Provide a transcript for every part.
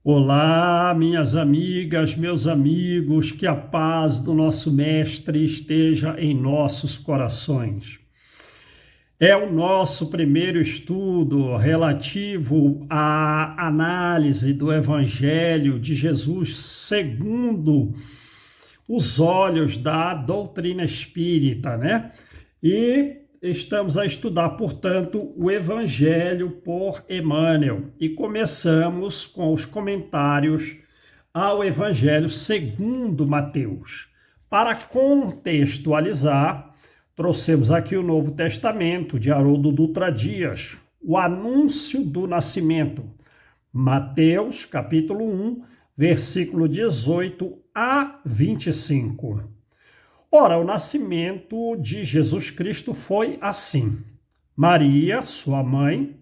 Olá, minhas amigas, meus amigos, que a paz do nosso Mestre esteja em nossos corações. É o nosso primeiro estudo relativo à análise do Evangelho de Jesus segundo os olhos da doutrina espírita, né? E estamos a estudar, portanto, o Evangelho por Emmanuel e começamos com os comentários ao Evangelho segundo Mateus. Para contextualizar, trouxemos aqui o Novo Testamento de Haroldo Dutra Dias, o anúncio do nascimento, Mateus, capítulo 1, versículo 18 a 25. Ora, o nascimento de Jesus Cristo foi assim. Maria, sua mãe,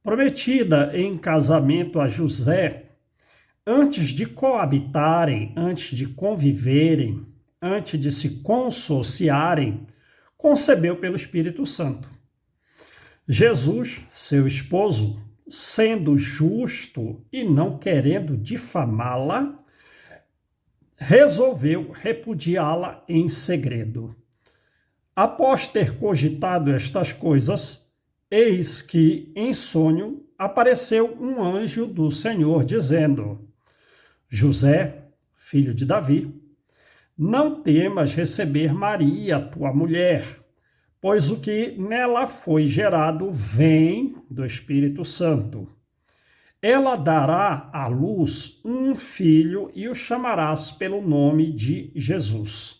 prometida em casamento a José, antes de coabitarem, antes de conviverem, antes de se consociarem, concebeu pelo Espírito Santo. Jesus, seu esposo, sendo justo e não querendo difamá-la, resolveu repudiá-la em segredo. Após ter cogitado estas coisas, eis que, em sonho, apareceu um anjo do Senhor, dizendo: José, filho de Davi, não temas receber Maria, tua mulher, pois o que nela foi gerado vem do Espírito Santo. Ela dará à luz um filho e o chamarás pelo nome de Jesus,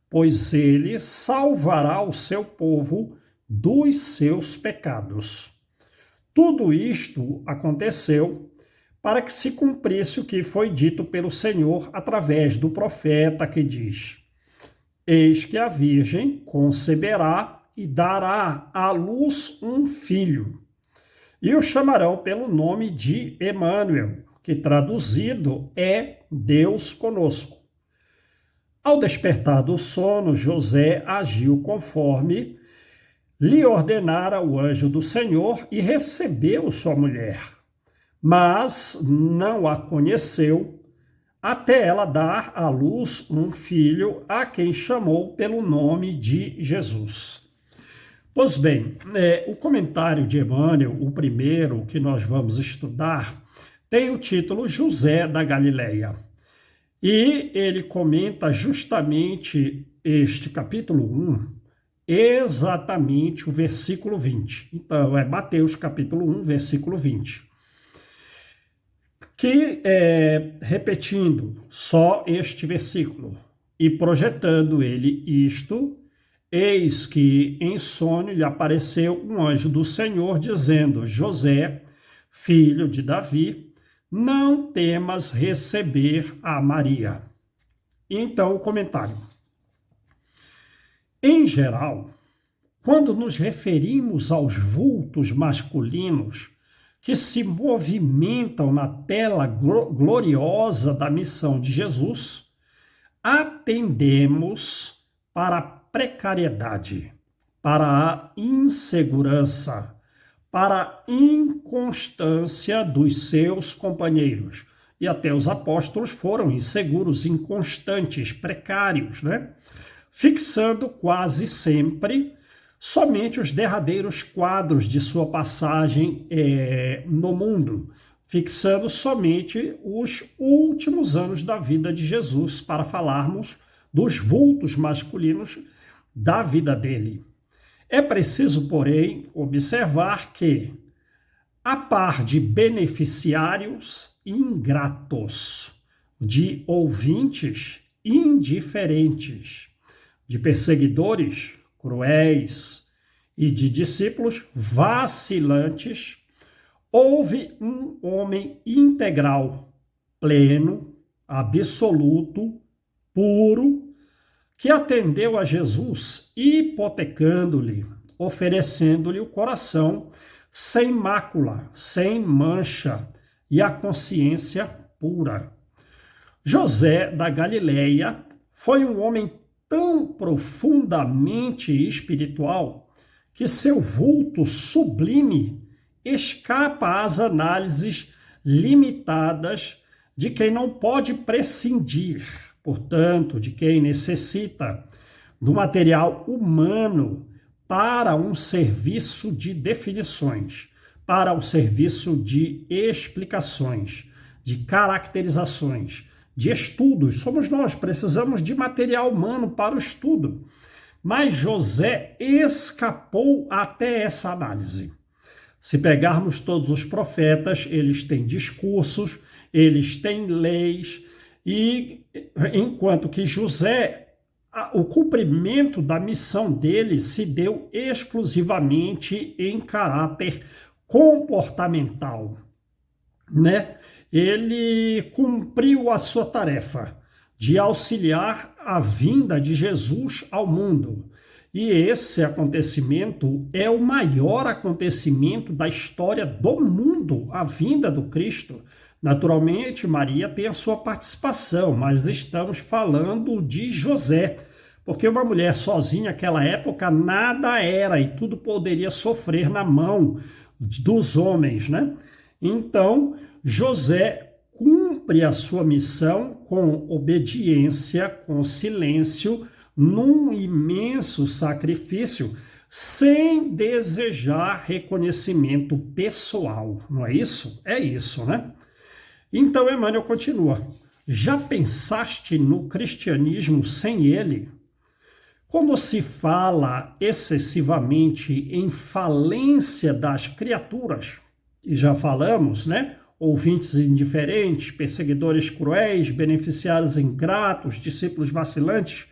pois ele salvará o seu povo dos seus pecados. Tudo isto aconteceu para que se cumprisse o que foi dito pelo Senhor através do profeta que diz: Eis que a Virgem conceberá e dará à luz um filho, e o chamarão pelo nome de Emmanuel, que traduzido é Deus conosco. Ao despertar do sono, José agiu conforme lhe ordenara o anjo do Senhor e recebeu sua mulher, mas não a conheceu até ela dar à luz um filho, a quem chamou pelo nome de Jesus. Pois bem, o comentário de Emmanuel, o primeiro que nós vamos estudar, tem o título José da Galileia. E ele comenta justamente este capítulo 1, exatamente o versículo 20. Então, é Mateus capítulo 1, versículo 20. Que, repetindo só este versículo e projetando ele isto, eis que em sonho lhe apareceu um anjo do Senhor dizendo: José, filho de Davi, não temas receber a Maria. Então, o comentário. Em geral, quando nos referimos aos vultos masculinos que se movimentam na tela gloriosa da missão de Jesus, atendemos para a precariedade, para a insegurança, para a inconstância dos seus companheiros. E até os apóstolos foram inseguros, inconstantes, precários, né? Fixando quase sempre somente os derradeiros quadros de sua passagem no mundo, fixando somente os últimos anos da vida de Jesus, para falarmos dos vultos masculinos da vida dele. É preciso, porém, observar que, a par de beneficiários ingratos, de ouvintes indiferentes, de perseguidores cruéis e de discípulos vacilantes, houve um homem integral, pleno, absoluto, puro, que atendeu a Jesus, hipotecando-lhe, oferecendo-lhe o coração sem mácula, sem mancha e a consciência pura. José da Galileia foi um homem tão profundamente espiritual que seu vulto sublime escapa às análises limitadas de quem não pode prescindir, portanto, de quem necessita do material humano para um serviço de definições, para o serviço de explicações, de caracterizações, de estudos. Somos nós, precisamos de material humano para o estudo. Mas José escapou até essa análise. Se pegarmos todos os profetas, eles têm discursos, eles têm leis, e enquanto que José, o cumprimento da missão dele se deu exclusivamente em caráter comportamental, né? Ele cumpriu a sua tarefa de auxiliar a vinda de Jesus ao mundo. E esse acontecimento é o maior acontecimento da história do mundo, a vinda do Cristo. Naturalmente, Maria tem a sua participação, mas estamos falando de José, porque uma mulher sozinha naquela época nada era e tudo poderia sofrer na mão dos homens, né? Então, José cumpre a sua missão com obediência, com silêncio, num imenso sacrifício, sem desejar reconhecimento pessoal, não é isso? É isso, né? Então, Emmanuel continua. Já pensaste no cristianismo sem ele? Quando se fala excessivamente em falência das criaturas, e já falamos, né? Ouvintes indiferentes, perseguidores cruéis, beneficiários ingratos, discípulos vacilantes,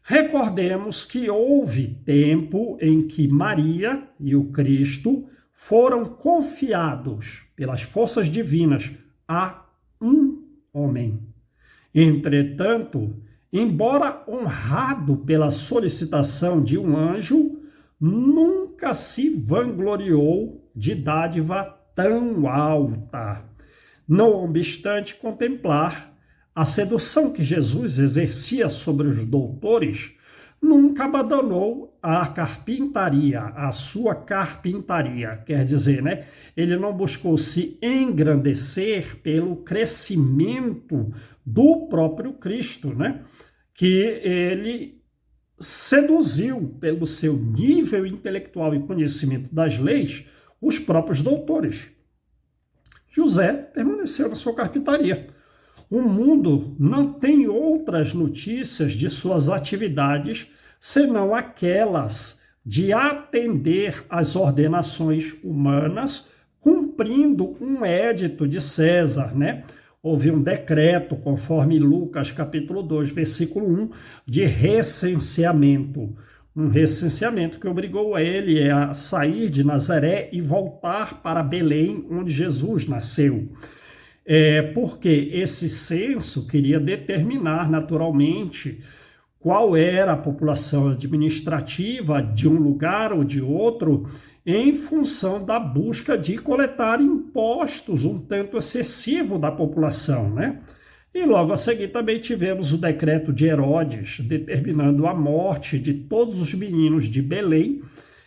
recordemos que houve tempo em que Maria e o Cristo foram confiados pelas forças divinas a um homem. Entretanto, embora honrado pela solicitação de um anjo, nunca se vangloriou de dádiva tão alta. Não obstante contemplar a sedução que Jesus exercia sobre os doutores, nunca abandonou a carpintaria, a sua carpintaria. Quer dizer, né? Ele não buscou se engrandecer pelo crescimento do próprio Cristo, né? Que ele seduziu pelo seu nível intelectual e conhecimento das leis os próprios doutores. José permaneceu na sua carpintaria. O mundo não tem outras notícias de suas atividades senão aquelas de atender às ordenações humanas, cumprindo um édito de César, né? Houve um decreto, conforme Lucas capítulo 2, versículo 1, de recenseamento. Um recenseamento que obrigou ele a sair de Nazaré e voltar para Belém, onde Jesus nasceu. Porque esse censo queria determinar naturalmente qual era a população administrativa de um lugar ou de outro, em função da busca de coletar impostos um tanto excessivo da população, né? E logo a seguir também tivemos o decreto de Herodes, determinando a morte de todos os meninos de Belém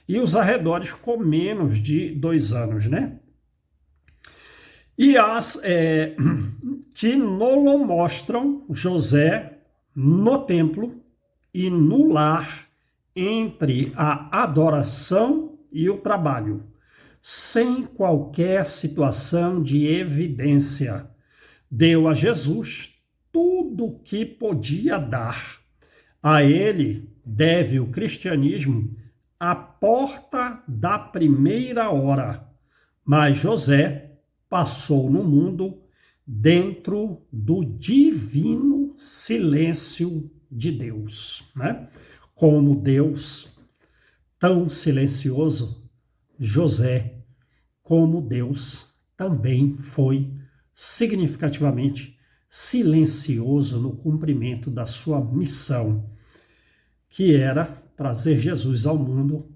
e os arredores com menos de 2 anos, né? E as que nolo mostram José no templo e no lar, entre a adoração e o trabalho, sem qualquer situação de evidência. Deu a Jesus tudo o que podia dar. A ele deve o cristianismo a porta da primeira hora. Mas José passou no mundo dentro do divino silêncio de Deus, né? Como Deus tão silencioso, José, como Deus, também foi significativamente silencioso no cumprimento da sua missão, que era trazer Jesus ao mundo,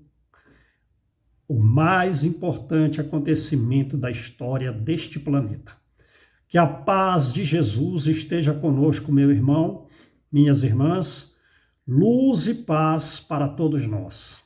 o mais importante acontecimento da história deste planeta. Que a paz de Jesus esteja conosco, meu irmão, minhas irmãs, luz e paz para todos nós.